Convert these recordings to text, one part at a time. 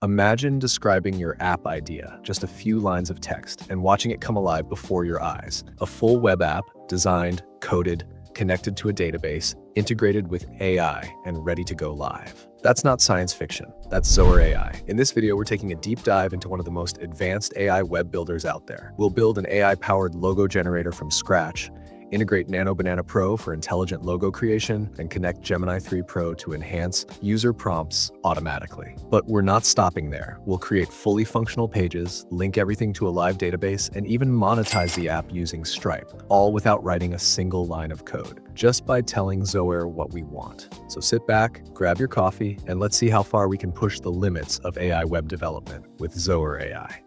Imagine describing your app idea, just a few lines of text, and watching it come alive before your eyes. A full web app, designed, coded, connected to a database, integrated with AI, and ready to go live. That's not science fiction. That's Zoer AI. In this video, we're taking a deep dive into one of the most advanced AI web builders out there. We'll build an AI-powered logo generator from scratch, integrate Nano Banana Pro for intelligent logo creation, and connect Gemini 3 Pro to enhance user prompts automatically. But we're not stopping there. We'll create fully functional pages, link everything to a live database, and even monetize the app using Stripe, all without writing a single line of code, just by telling Zoer what we want. So sit back, grab your coffee, and let's see how far we can push the limits of AI web development with Zoer AI.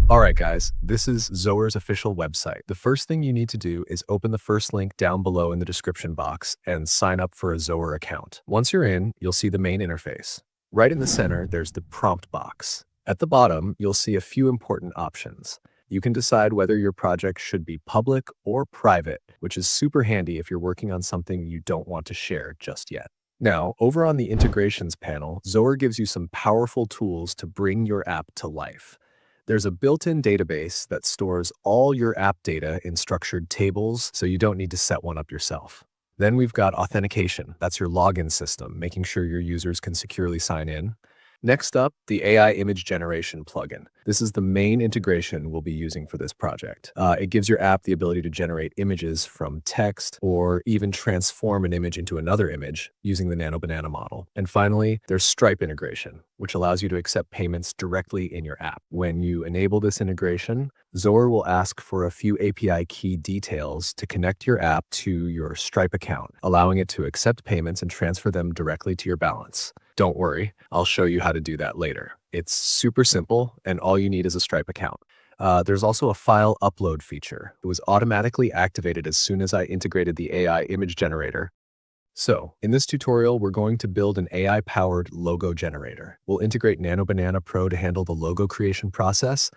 Alright guys, this is Zoer's official website. The first thing you need to do is open the first link down below in the description box and sign up for a Zoer account. Once you're in, you'll see the main interface. Right in the center, there's the prompt box. At the bottom, you'll see a few important options. You can decide whether your project should be public or private, which is super handy if you're working on something you don't want to share just yet. Now, over on the integrations panel, Zoer gives you some powerful tools to bring your app to life. There's a built-in database that stores all your app data in structured tables, so you don't need to set one up yourself. Then we've got authentication. That's your login system, making sure your users can securely sign in. Next up, the AI image generation plugin. This is the main integration we'll be using for this project. It gives your app the ability to generate images from text or even transform an image into another image using the Nano Banana model. And finally, there's Stripe integration, which allows you to accept payments directly in your app. When you enable this integration, Zoer will ask for a few API key details to connect your app to your Stripe account, allowing it to accept payments and transfer them directly to your balance. Don't worry, I'll show you how to do that later. It's super simple, and all you need is a Stripe account. There's also a file upload feature. It was automatically activated as soon as I integrated the AI image generator. So, in this tutorial, we're going to build an AI-powered logo generator. We'll integrate Nano Banana Pro to handle the logo creation process,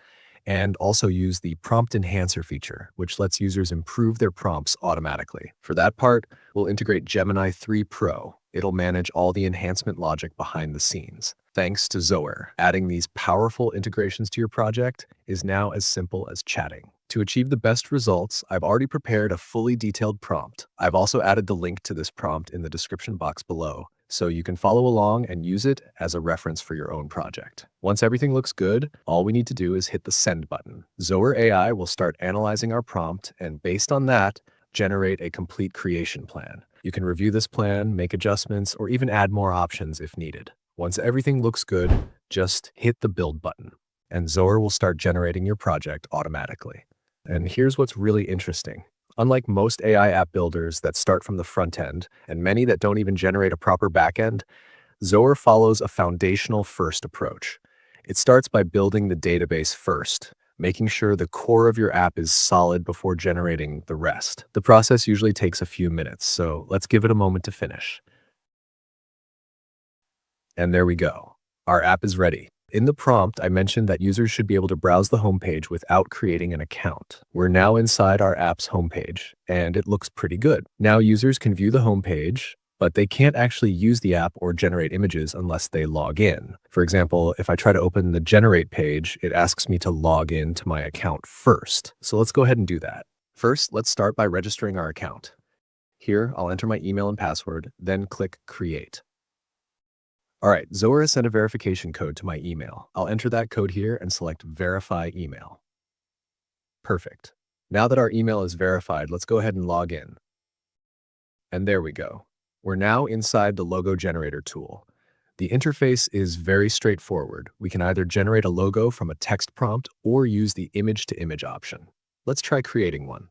and also use the prompt enhancer feature, which lets users improve their prompts automatically. For that part, we'll integrate Gemini 3 Pro. It'll manage all the enhancement logic behind the scenes. Thanks to Zoer, adding these powerful integrations to your project is now as simple as chatting. To achieve the best results, I've already prepared a fully detailed prompt. I've also added the link to this prompt in the description box below, so you can follow along and use it as a reference for your own project. Once everything looks good, all we need to do is hit the send button. Zoer AI will start analyzing our prompt, and based on that, generate a complete creation plan. You can review this plan, make adjustments, or even add more options if needed. Once everything looks good, just hit the build button, and Zoer will start generating your project automatically. And here's what's really interesting. Unlike most AI app builders that start from the front end, and many that don't even generate a proper backend, Zoer follows a foundational first approach. It starts by building the database first, making sure the core of your app is solid before generating the rest. The process usually takes a few minutes, so let's give it a moment to finish. And there we go. Our app is ready. In the prompt, I mentioned that users should be able to browse the homepage without creating an account. We're now inside our app's homepage, and it looks pretty good. Now users can view the homepage, but they can't actually use the app or generate images unless they log in. For example, if I try to open the generate page, it asks me to log in to my account first. So let's go ahead and do that. First, let's start by registering our account. Here, I'll enter my email and password, then click Create. All right, Zoer has sent a verification code to my email. I'll enter that code here and select Verify Email. Perfect. Now that our email is verified, let's go ahead and log in. And there we go. We're now inside the logo generator tool. The interface is very straightforward. We can either generate a logo from a text prompt or use the image-to-image option. Let's try creating one.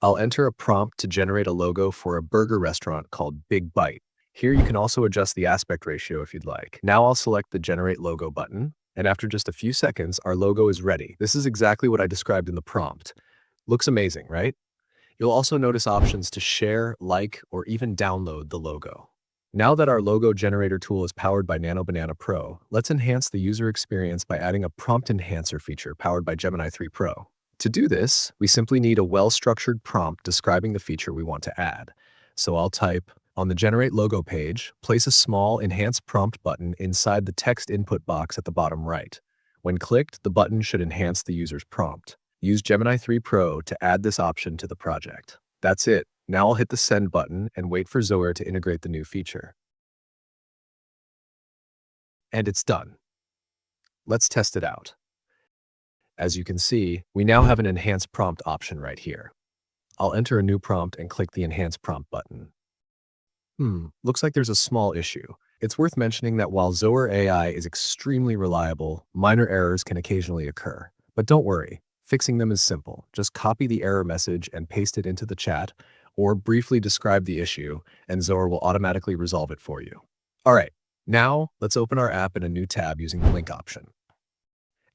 I'll enter a prompt to generate a logo for a burger restaurant called Big Bite. Here you can also adjust the aspect ratio if you'd like. Now I'll select the Generate Logo button, and after just a few seconds, our logo is ready. This is exactly what I described in the prompt. Looks amazing, right? You'll also notice options to share, like, or even download the logo. Now that our logo generator tool is powered by Nano Banana Pro, let's enhance the user experience by adding a prompt enhancer feature powered by Gemini 3 Pro. To do this, we simply need a well-structured prompt describing the feature we want to add. So I'll type, on the Generate Logo page, place a small Enhance Prompt button inside the text input box at the bottom right. When clicked, the button should enhance the user's prompt. Use Gemini 3 Pro to add this option to the project. That's it. Now I'll hit the Send button and wait for Zoer to integrate the new feature. And it's done. Let's test it out. As you can see, we now have an Enhance Prompt option right here. I'll enter a new prompt and click the Enhance Prompt button. Looks like there's a small issue. It's worth mentioning that while Zoer AI is extremely reliable, minor errors can occasionally occur. But don't worry, fixing them is simple. Just copy the error message and paste it into the chat, or briefly describe the issue, and Zoer will automatically resolve it for you. All right, now let's open our app in a new tab using the link option.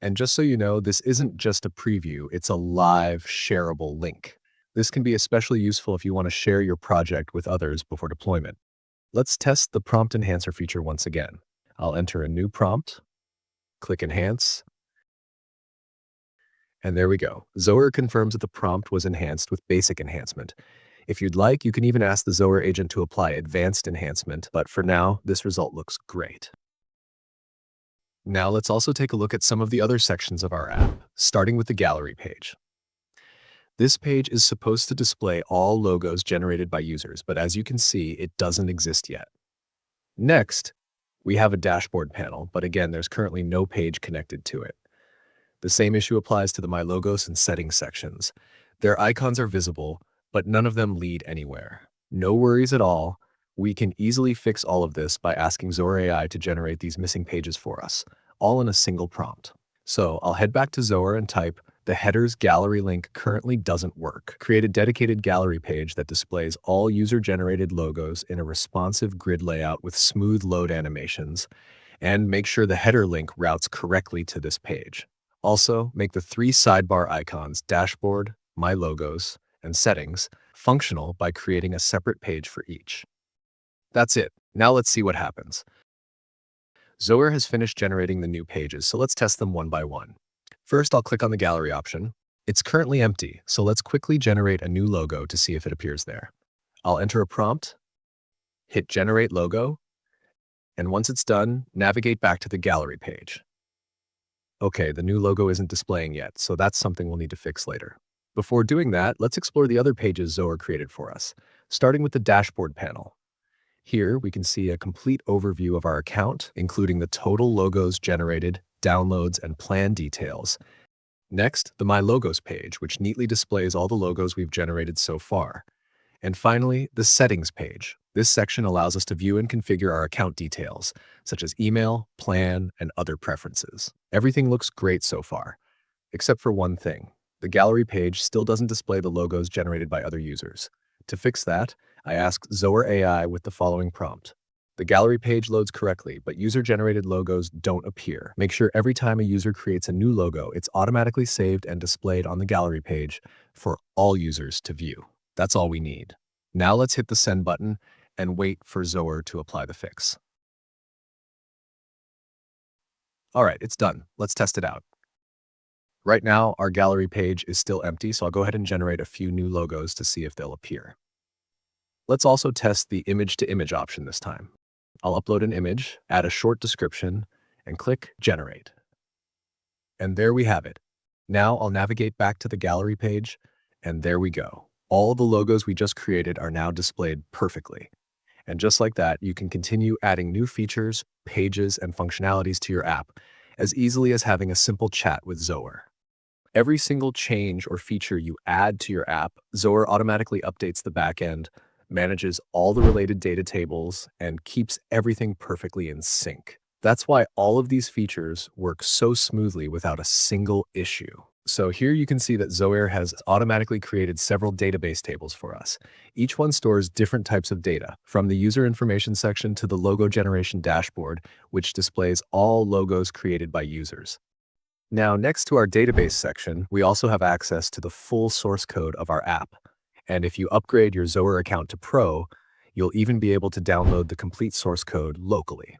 And just so you know, this isn't just a preview, it's a live shareable link. This can be especially useful if you want to share your project with others before deployment. Let's test the prompt enhancer feature once again. I'll enter a new prompt, click Enhance, and there we go. Zoer confirms that the prompt was enhanced with basic enhancement. If you'd like, you can even ask the Zoer agent to apply advanced enhancement, but for now, this result looks great. Now let's also take a look at some of the other sections of our app, starting with the gallery page. This page is supposed to display all logos generated by users, but as you can see, it doesn't exist yet. Next, we have a dashboard panel, but again, there's currently no page connected to it. The same issue applies to the My Logos and Settings sections. Their icons are visible, but none of them lead anywhere. No worries at all. We can easily fix all of this by asking Zoer AI to generate these missing pages for us, all in a single prompt. So I'll head back to Zoer and type, the header's gallery link currently doesn't work. Create a dedicated gallery page that displays all user-generated logos in a responsive grid layout with smooth load animations, and make sure the header link routes correctly to this page. Also, make the 3 sidebar icons, Dashboard, My Logos, and Settings, functional by creating a separate page for each. That's it. Now let's see what happens. Zoer has finished generating the new pages, so let's test them one by one. First, I'll click on the gallery option. It's currently empty, so let's quickly generate a new logo to see if it appears there. I'll enter a prompt, hit Generate Logo, and once it's done, navigate back to the gallery page. Okay, the new logo isn't displaying yet, so that's something we'll need to fix later. Before doing that, let's explore the other pages Zoer created for us, starting with the dashboard panel. Here, we can see a complete overview of our account, including the total logos generated, downloads, and plan details. Next, the My Logos page, which neatly displays all the logos we've generated so far. And finally, the Settings page. This section allows us to view and configure our account details, such as email, plan, and other preferences. Everything looks great so far, except for one thing. The gallery page still doesn't display the logos generated by other users. To fix that, I ask Zoer AI with the following prompt. The gallery page loads correctly, but user-generated logos don't appear. Make sure every time a user creates a new logo, it's automatically saved and displayed on the gallery page for all users to view. That's all we need. Now let's hit the Send button and wait for Zoer to apply the fix. All right, it's done. Let's test it out. Right now, our gallery page is still empty, so I'll go ahead and generate a few new logos to see if they'll appear. Let's also test the image-to-image option this time. I'll upload an image, add a short description, and click Generate. And there we have it. Now I'll navigate back to the gallery page, and there we go. All the logos we just created are now displayed perfectly. And just like that, you can continue adding new features, pages, and functionalities to your app as easily as having a simple chat with Zoer. Every single change or feature you add to your app, Zoer automatically updates the backend, manages all the related data tables, and keeps everything perfectly in sync. That's why all of these features work so smoothly without a single issue. So here you can see that Zoer has automatically created several database tables for us. Each one stores different types of data, from the user information section to the logo generation dashboard, which displays all logos created by users. Now, next to our database section, we also have access to the full source code of our app. And if you upgrade your Zoer account to Pro, you'll even be able to download the complete source code locally.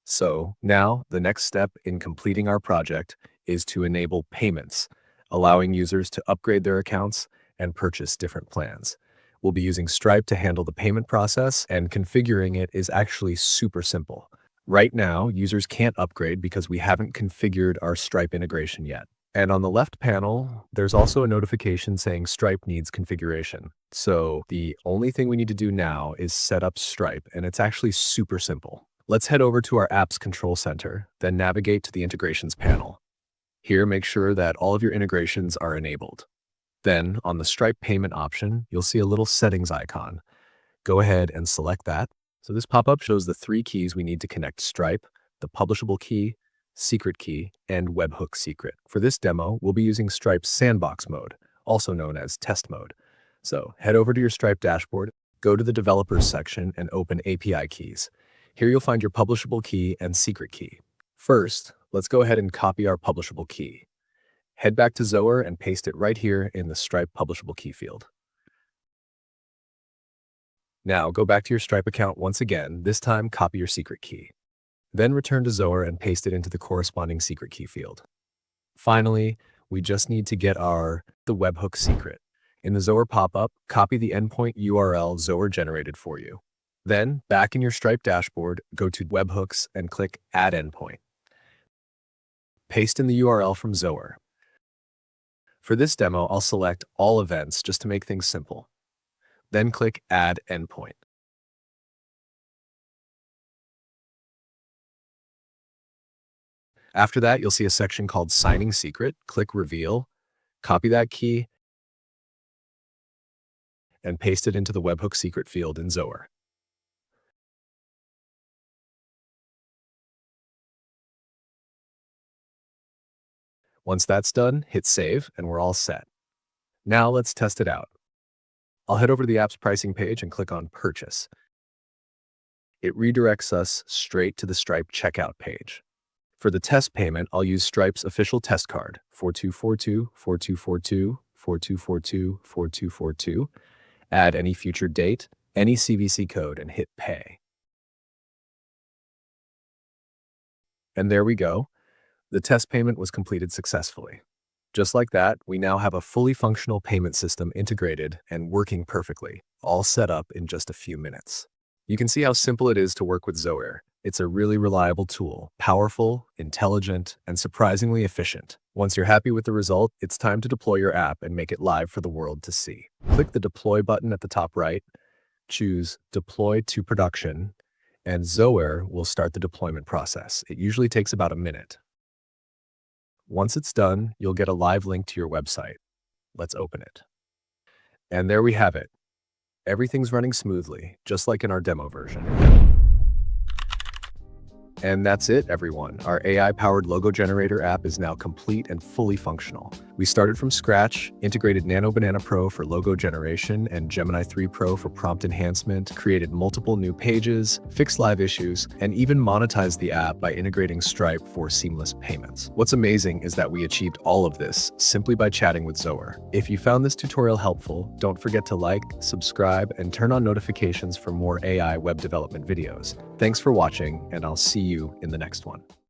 So now the next step in completing our project is to enable payments. allowing users to upgrade their accounts and purchase different plans. We'll be using Stripe to handle the payment process, and configuring it is actually super simple. Right now, users can't upgrade because we haven't configured our Stripe integration yet. And on the left panel, there's also a notification saying Stripe needs configuration. So the only thing we need to do now is set up Stripe, and it's actually super simple. Let's head over to our Apps Control Center, then navigate to the Integrations panel. Here, make sure that all of your integrations are enabled. Then, on the Stripe payment option, you'll see a little settings icon. Go ahead and select that. So this pop-up shows the 3 keys we need to connect Stripe: the publishable key, secret key, and webhook secret. For this demo, we'll be using Stripe's sandbox mode, also known as test mode. So head over to your Stripe dashboard, go to the developers section, and open API keys. Here you'll find your publishable key and secret key. First, let's go ahead and copy our publishable key. Head back to Zoer and paste it right here in the Stripe publishable key field. Now go back to your Stripe account once again, this time copy your secret key. Then return to Zoer and paste it into the corresponding secret key field. Finally, we just need to get the webhook secret. In the Zoer pop-up, copy the endpoint URL Zoer generated for you. Then, back in your Stripe dashboard, go to Webhooks and click Add Endpoint. Paste in the URL from Zoer. For this demo, I'll select All Events just to make things simple. Then click Add Endpoint. After that, you'll see a section called Signing Secret. Click Reveal, copy that key, and paste it into the webhook secret field in Zoer. Once that's done, hit Save, and we're all set. Now let's test it out. I'll head over to the app's pricing page and click on Purchase. It redirects us straight to the Stripe checkout page. For the test payment, I'll use Stripe's official test card, 4242, 4242, 4242, 4242. Add any future date, any CVC code, and hit Pay. And there we go. The test payment was completed successfully. Just like that, we now have a fully functional payment system integrated and working perfectly, all set up in just a few minutes. You can see how simple it is to work with Zoer. It's a really reliable tool, powerful, intelligent, and surprisingly efficient. Once you're happy with the result, it's time to deploy your app and make it live for the world to see. Click the Deploy button at the top right, choose Deploy to Production, and Zoer will start the deployment process. It usually takes about a minute. Once it's done, you'll get a live link to your website. Let's open it. And there we have it. Everything's running smoothly, just like in our demo version. And that's it, everyone. Our AI-powered logo generator app is now complete and fully functional. We started from scratch, integrated Nano Banana Pro for logo generation and Gemini 3 Pro for prompt enhancement, created multiple new pages, fixed live issues, and even monetized the app by integrating Stripe for seamless payments. What's amazing is that we achieved all of this simply by chatting with Zoer. If you found this tutorial helpful, don't forget to like, subscribe, and turn on notifications for more AI web development videos. Thanks for watching, and I'll see you in the next one.